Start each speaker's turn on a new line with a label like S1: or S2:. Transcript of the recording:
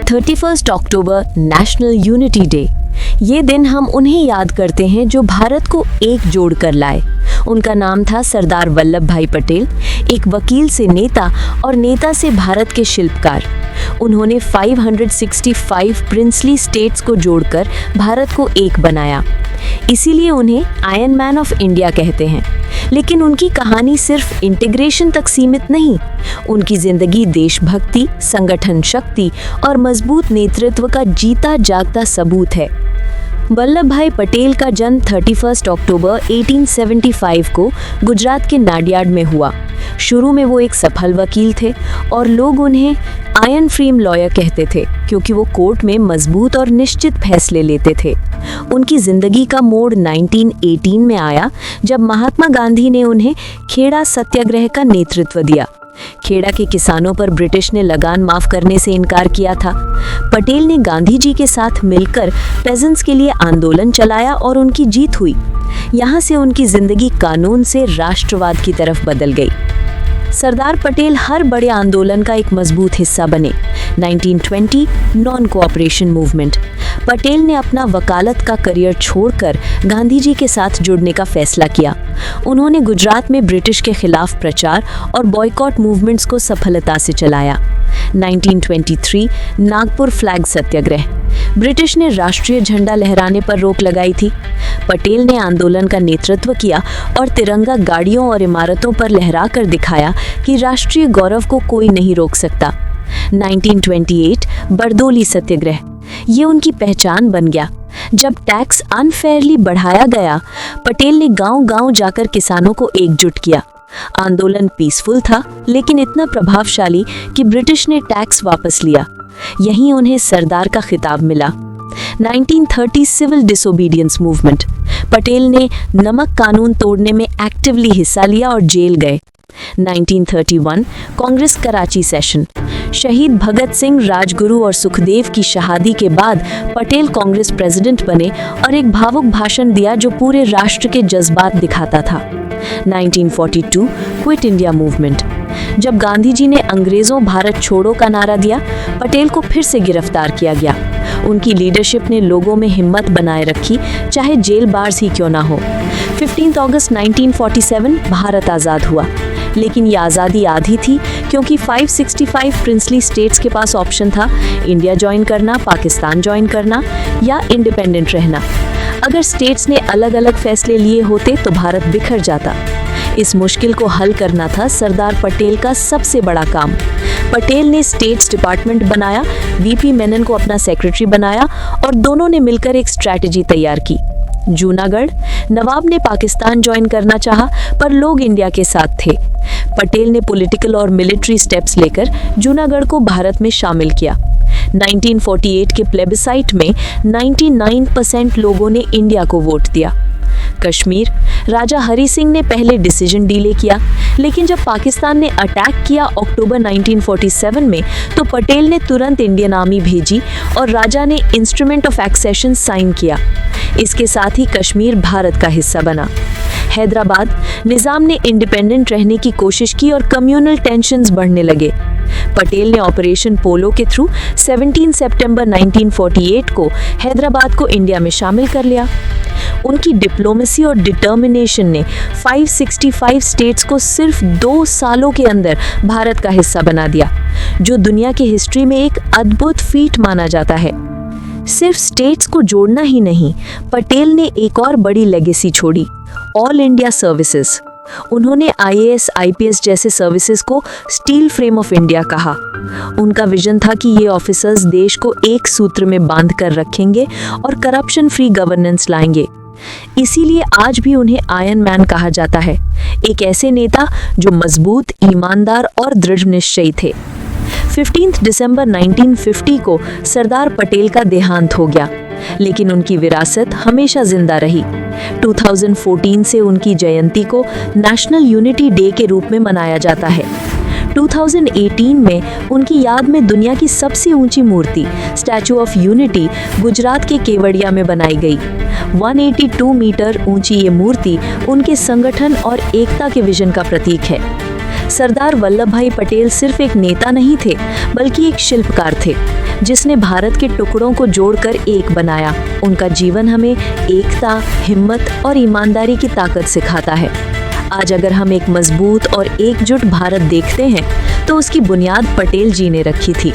S1: 31 अक्टूबर national unity day. ये दिन हम उन्हें याद करते हैं जो भारत को एक जोड़ कर लाए। उनका नाम था सरदार वल्लभ भाई पटेल, एक वकील से नेता और नेता से भारत के शिल्पकार। उन्होंने 565 प्रिंसली स्टेट्स को जोड़कर भारत को एक बनाया। इसीलिए उन्हें आयरन मैन ऑफ इंडिया कहते हैं। लेकिन उनकी कहानी सिर्फ इंटीग्रेशन तक सीमित नहीं, उनकी जिंदगी देशभक्ति, संगठन शक्ति और मजबूत नेतृत्व का जीता जागता सबूत है। वल्लभ भाई पटेल का जन्म 31 अक्टूबर 1875 को गुजरात के नाडियाड में हुआ। शुरू में वो एक सफल वकील थे और लोग उन्हें आयरन फ्रेम लॉयर कहते थे क्योंकि वो कोर्ट में मजबूत और निश्चित फैसले लेते थे। उनकी जिंदगी का मोड़ 1918 में आया जब महात्मा गांधी ने उन्हें खेड़ा सत्याग्रह का नेतृत्व दिया। खेड़ा के किसानों पर ब्रिटिश ने लगान माफ करने से इनकार किया था। पटेल ने गांधी जी के साथ मिलकर पेजेंट्स के लिए आंदोलन चलाया और उनकी जीत हुई। यहाँ से उनकी जिंदगी कानून से राष्ट्रवाद की तरफ बदल गई। सरदार पटेल हर बड़े आंदोलन का एक मजबूत हिस्सा बने। 1920 नॉन कोऑपरेशन मूवमेंट। पटेल ने अपना वकालत का करियर छोड़कर गांधी जी के साथ जुड़ने का फैसला किया। उन्होंने गुजरात में ब्रिटिश के खिलाफ प्रचार और बॉयकॉट मूवमेंट्स को सफलता से चलाया। 1923 नागपुर फ्लैग सत्याग्रह। ब्रिटिश ने राष्ट्रीय झंडा लहराने पर रोक लगाई थी। पटेल ने आंदोलन का नेतृत्व किया और तिरंगा गाड़ियों और इमारतों पर लहरा कर दिखाया कि राष्ट्रीय गौरव को कोई नहीं रोक सकता। 1928 बरदोली सत्याग्रह। ये उनकी पहचान बन गया। जब टैक्स अनफेयरली बढ़ाया गया, पटेल ने गांव-गांव जाकर किसानों को एकजुट किया। आंदोलन पीसफुल था लेकिन इतना प्रभावशाली कि ब्रिटिश ने टैक्स वापस लिया। यहीं उन्हें सरदार का खिताब मिला। 1930 सिविल डिसोबीडियंस मूवमेंट। पटेल ने नमक कानून तोड़ने में एक्टिवली हिस्सा लिया और जेल गए। 1931 कांग्रेस कराची सेशन। शहीद भगत सिंह, राजगुरु और सुखदेव की शहादती के बाद पटेल कांग्रेस प्रेसिडेंट बने और एक भावुक भाषण दिया जो पूरे राष्ट्र के जज्बात दिखाता था। 1942 क्विट इंडिया मूवमेंट। जब गांधी जी ने अंग्रेजों भारत छोड़ो का नारा दिया, पटेल को फिर से गिरफ्तार किया गया। उनकी लीडरशिप ने लोगों में हिम्मत बनाए रखी, चाहे जेल बार्स ही क्यों ना हो। 15 अगस्त 1947 भारत आज़ाद हुआ। लेकिन ये आज़ादी आधी थी क्योंकि 565 प्रिंसली स्टेट्स के पास ऑप्शन था, इंडिया ज्वाइन करना, पाकिस्तान ज्वाइन करना या इंडिपेंडेंट रहना। अगर स्टेट्स ने अलग अलग फैसले लिए होते तो भारत बिखर जाता। इस मुश्किल को हल करना था सरदार पटेल का सबसे बड़ा काम। पटेल ने स्टेट्स डिपार्टमेंट बनाया, वीपी मेनन को अपना सेक्रेटरी बनाया और दोनों ने मिलकर एक स्ट्रैटेजी तैयार की। जूनागढ़। नवाब ने पाकिस्तान ज्वाइन करना चाहा पर लोग इंडिया के साथ थे। पटेल ने पॉलिटिकल और मिलिट्री स्टेप्स लेकर जूनागढ़ को भारत में शामिल किया। 1948 के प्लेबिसाइट में 99% लोगों ने इंडिया को वोट दिया। कश्मीर। राजा हरि सिंह ने पहले डिसीजन डिले किया, लेकिन जब पाकिस्तान ने अटैक किया अक्टूबर 1947 में, तो पटेल ने तुरंत इंडियन आर्मी भेजी और राजा ने इंस्ट्रूमेंट ऑफ एक्सेशन साइन किया। इसके साथ ही कश्मीर भारत का हिस्सा बना। हैदराबाद। निजाम ने इंडिपेंडेंट रहने की कोशिश की और कम्युनल टेंशन्स बढ़ने लगे। पटेल ने ऑपरेशन पोलो के थ्रू 17 सितंबर 1948 को हैदराबाद को इंडिया में शामिल कर लिया। उनकी डिप्लोमेसी और डिटर्मिनेशन ने 565 स्टेट्स को सिर्फ 2 सालों के अंदर भारत का हिस्सा बना दिया, जो दुनिया की हिस्ट्री में एक अद्भुत फीट माना जाता है। सिर्फ स्टेट्स को जोड़ना ही नहीं, पटेल ने एक और बड़ी लेगेसी छोड़ी, ऑल इंडिया सर्विसेज। उन्होंने आईएएस, आईपीएस जैसे सर्विसेज को स्टील फ्रेम ऑफ इंडिया कहा। उनका विजन था कि ये ऑफिसर्स देश को एक सूत्र में बांध कर रखेंगे और करप्शन फ्री गवर्नेंस लाएंगे। इसीलिए आज भी उन्हें आयरन मैन कहा जाता है, एक ऐसे नेता जो मजबूत, ईमानदार और दृढ़ निश्चयी थे। 15 दिसंबर 1950 को सरदार पटेल का देहांत हो गया, लेकिन उनकी विरासत हमेशा जिंदा रही। 2014 से उनकी जयंती को नेशनल यूनिटी डे के रूप में मनाया जाता है। 2018 में उनकी याद में दुनिया की सबसे ऊंची मूर्ति स्टैचू ऑफ यूनिटी गुजरात के केवड़िया में बनाई गई। 182 मीटर ऊंची ये मूर्ति उनके संगठन और एकता के विजन का प्रतीक है। सरदार वल्लभ भाई पटेल सिर्फ एक नेता नहीं थे, बल्कि एक शिल्पकार थे, जिसने भारत के टुकड़ों को जोड़कर एक बनाया। उनका जीवन हमें एकता, हिम्मत और ईमानदारी की ताकत सिखाता है। आज अगर हम एक मजबूत और एकजुट भारत देखते हैं, तो उसकी बुनियाद पटेल जी ने रखी थी।